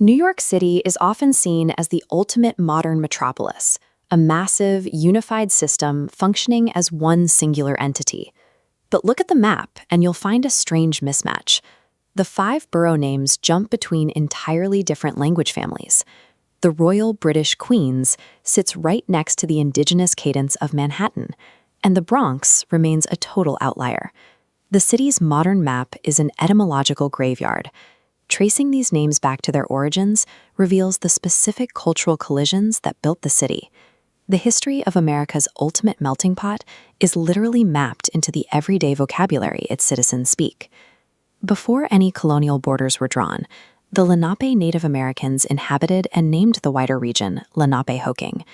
New York City is often seen as the ultimate modern metropolis, a massive, unified system functioning as one singular entity. But look at the map, and you'll find a strange mismatch. The five borough names jump between entirely different language families. The Royal British Queens sits right next to the indigenous cadence of Manhattan, and the Bronx remains a total outlier. The city's modern map is an etymological graveyard. Tracing these names back to their origins reveals the specific cultural collisions that built the city. The history of America's ultimate melting pot is literally mapped into the everyday vocabulary its citizens speak. Before any colonial borders were drawn, the Lenape Native Americans inhabited and named the wider region Lenapehoking.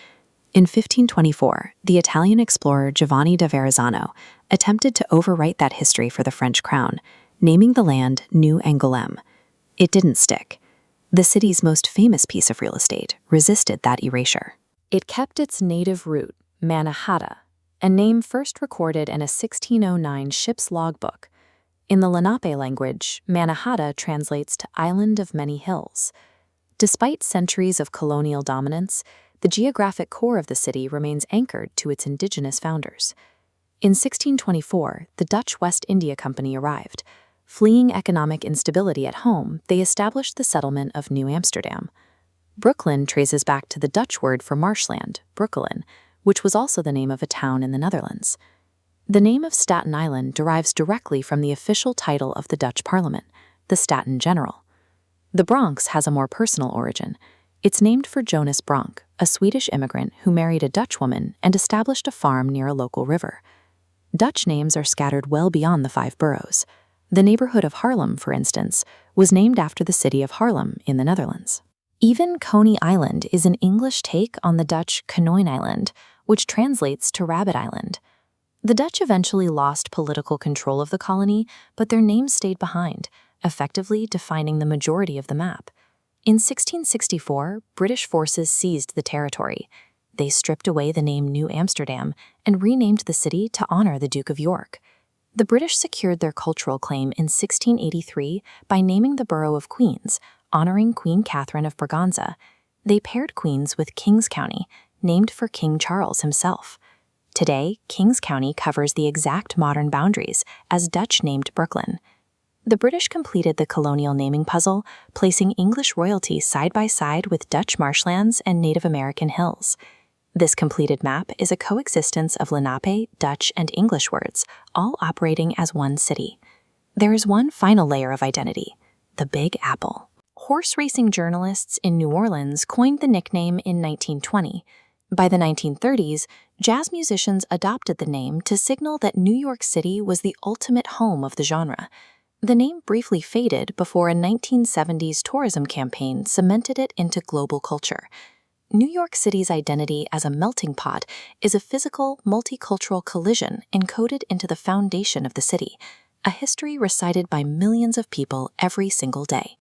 In 1524, the Italian explorer Giovanni da Verrazzano attempted to overwrite that history for the French crown, naming the land New Angoulême. It didn't stick. The city's most famous piece of real estate resisted that erasure. It kept its native root, Mannahatta, a name first recorded in a 1609 ship's logbook. In the Lenape language, Mannahatta translates to Island of Many Hills. Despite centuries of colonial dominance, the geographic core of the city remains anchored to its indigenous founders. In 1624, the Dutch West India Company arrived. Fleeing economic instability at home, they established the settlement of New Amsterdam. Brooklyn traces back to the Dutch word for marshland, Broekelen, which was also the name of a town in the Netherlands. The name of Staten Island derives directly from the official title of the Dutch Parliament, the Staten General. The Bronx has a more personal origin. It's named for Jonas Bronk, a Swedish immigrant who married a Dutch woman and established a farm near a local river. Dutch names are scattered well beyond the five boroughs. The neighborhood of Haarlem, for instance, was named after the city of Haarlem in the Netherlands. Even Coney Island is an English take on the Dutch Konijn Island, which translates to Rabbit Island. The Dutch eventually lost political control of the colony, but their name stayed behind, effectively defining the majority of the map. In 1664, British forces seized the territory. They stripped away the name New Amsterdam and renamed the city to honor the Duke of York. The British secured their cultural claim in 1683 by naming the borough of Queens, honoring Queen Catherine of Braganza. They paired Queens with Kings County, named for King Charles himself. Today, Kings County covers the exact modern boundaries as Dutch-named Brooklyn. The British completed the colonial naming puzzle, placing English royalty side by side with Dutch marshlands and Native American hills. This completed map is a coexistence of Lenape, Dutch, and English words, all operating as one city. There is one final layer of identity, the Big Apple. Horse racing journalists in New Orleans coined the nickname in 1920. By the 1930s, jazz musicians adopted the name to signal that New York City was the ultimate home of the genre. The name briefly faded before a 1970s tourism campaign cemented it into global culture. New York City's identity as a melting pot is a physical, multicultural collision encoded into the foundation of the city, a history recited by millions of people every single day.